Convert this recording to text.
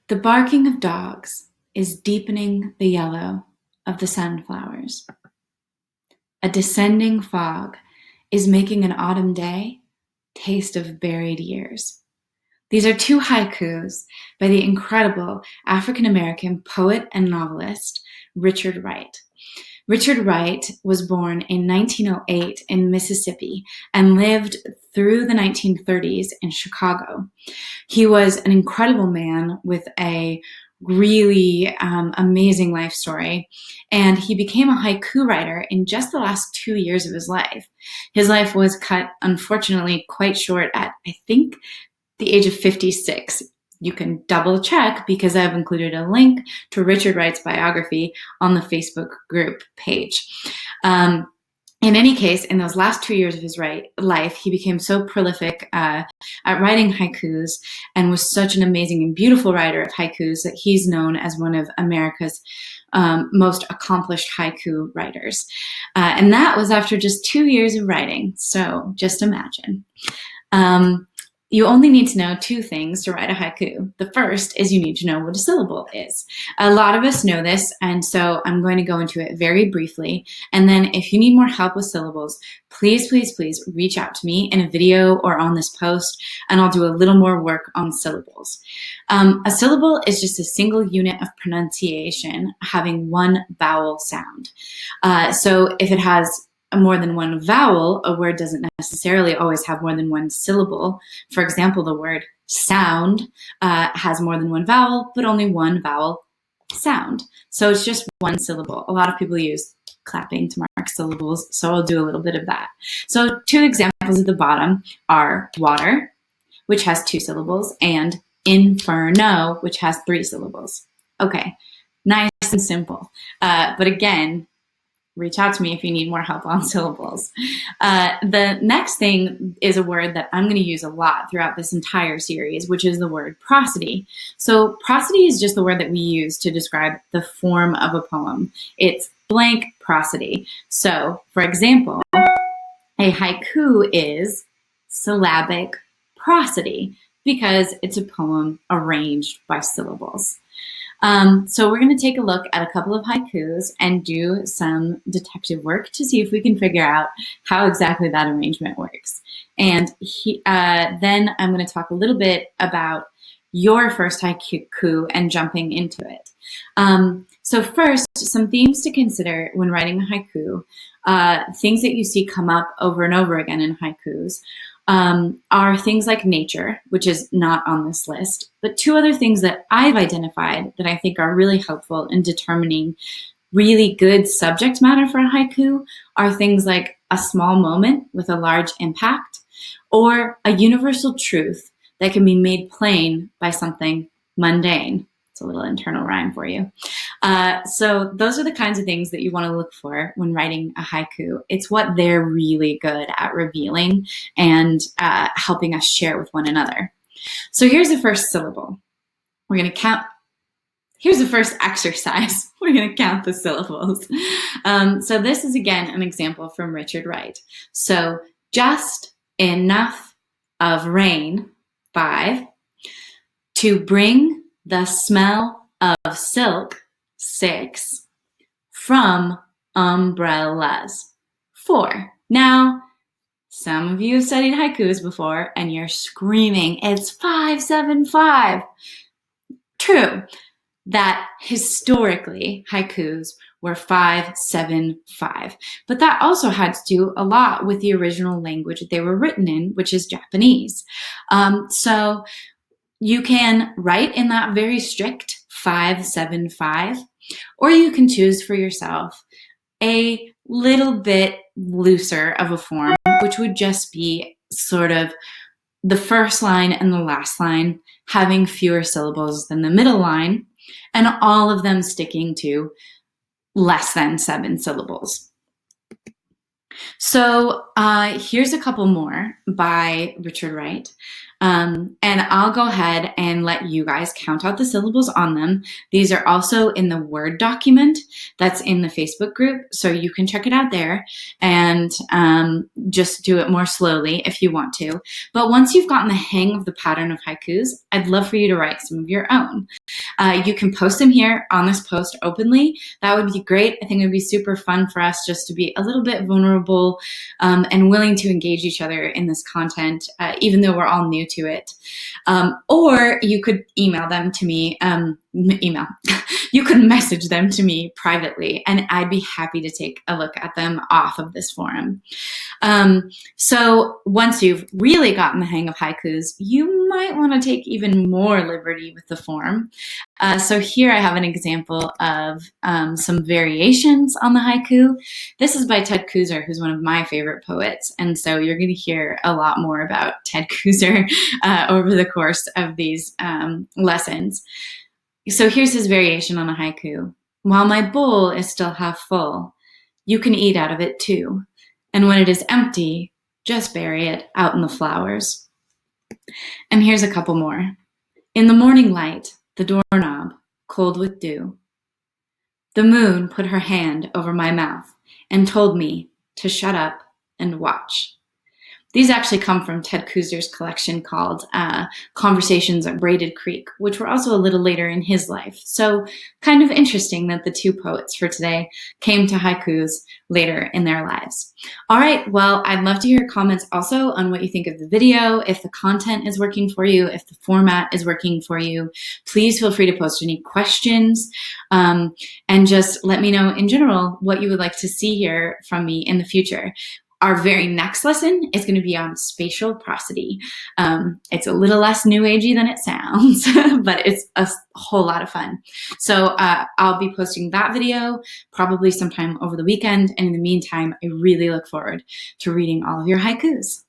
The barking of dogs is deepening the yellow of the sunflowers. A descending fog is making an autumn day taste of buried years. These are two haikus by the incredible African-American poet and novelist Richard Wright. Richard Wright was born in 1908 in Mississippi and lived through the 1930s in Chicago. He was an incredible man with a really amazing life story, and he became a haiku writer in just the last 2 years of his life. His life was cut, unfortunately, quite short at, I think, the age of 56. You can double check because I've included a link to Richard Wright's biography on the Facebook group page. In any case, in those last 2 years of his life, he became so prolific at writing haikus and was such an amazing and beautiful writer of haikus that he's known as one of America's most accomplished haiku writers. And that was after just 2 years of writing. So just imagine. You only need to know two things to write a haiku. The first is you need to know what a syllable is. A lot of us know this, and so I'm going to go into it very briefly. And then if you need more help with syllables, please, please, please reach out to me in a video or on this post, and I'll do a little more work on syllables. A syllable is just a single unit of pronunciation having one vowel sound. So if it has more than one vowel, a word doesn't necessarily always have more than one syllable. For example, the word sound has more than one vowel, but only one vowel sound. So it's just one syllable. A lot of people use clapping to mark syllables, so I'll do a little bit of that. So two examples at the bottom are water, which has 2 syllables, and inferno, which has 3 syllables. Okay, nice and simple. But again, reach out to me if you need more help on syllables. The next thing is a word that I'm going to use a lot throughout this entire series, which is the word prosody. So prosody is just the word that we use to describe the form of a poem. It's blank prosody. So, for example, a haiku is syllabic prosody because it's a poem arranged by syllables. So we're going to take a look at a couple of haikus and do some detective work to see if we can figure out how exactly that arrangement works. And then I'm going to talk a little bit about your first haiku and jumping into it. So first, some themes to consider when writing a haiku, things that you see come up over and over again in haikus, are things like nature, which is not on this list, but 2 other things that I've identified that I think are really helpful in determining really good subject matter for a haiku are things like a small moment with a large impact, or a universal truth that can be made plain by something mundane. It's a little internal rhyme for you. So those are the kinds of things that you want to look for when writing a haiku. It's what they're really good at revealing and helping us share with one another. So here's the first syllable. We're going to count. Here's the first exercise. We're going to count the syllables. So this is, again, an example from Richard Wright. So just enough of rain, 5, to bring the smell of silk, 6, from umbrellas, 4. Now, some of you have studied haikus before and you're screaming, it's 575. True, that historically haikus were 575, but that also had to do a lot with the original language that they were written in, which is Japanese. So you can write in that very strict 575, or you can choose for yourself a little bit looser of a form, which would just be sort of the first line and the last line having fewer syllables than the middle line, and all of them sticking to less than 7 syllables. So here's a couple more by Richard Wright. And I'll go ahead and let you guys count out the syllables on them. These are also in the Word document that's in the Facebook group, so you can check it out there and just do it more slowly if you want to. But once you've gotten the hang of the pattern of haikus, I'd love for you to write some of your own. You can post them here on this post openly. That would be great. I think it would be super fun for us just to be a little bit vulnerable and willing to engage each other in this content, even though we're all new to it. Or you could email them to me, you could message them to me privately, and I'd be happy to take a look at them off of this forum. So once you've really gotten the hang of haikus, you might want to take even more liberty with the form. So here I have an example of some variations on the haiku. This is by Ted Kooser, who's one of my favorite poets, and so you're going to hear a lot more about Ted Kooser over the course of these lessons. So here's his variation on a haiku. While my bowl is still half full, you can eat out of it too. And when it is empty, just bury it out in the flowers. And here's a couple more. In the morning light, the doorknob, cold with dew. The moon put her hand over my mouth and told me to shut up and watch. These actually come from Ted Kooser's collection called Conversations at Braided Creek, which were also a little later in his life. So kind of interesting that the two poets for today came to haikus later in their lives. All right, well, I'd love to hear your comments also on what you think of the video, if the content is working for you, if the format is working for you. Please feel free to post any questions and just let me know in general what you would like to see here from me in the future. Our very next lesson is going to be on spatial prosody. It's a little less new agey than it sounds, but it's a whole lot of fun. So I'll be posting that video probably sometime over the weekend. And in the meantime, I really look forward to reading all of your haikus.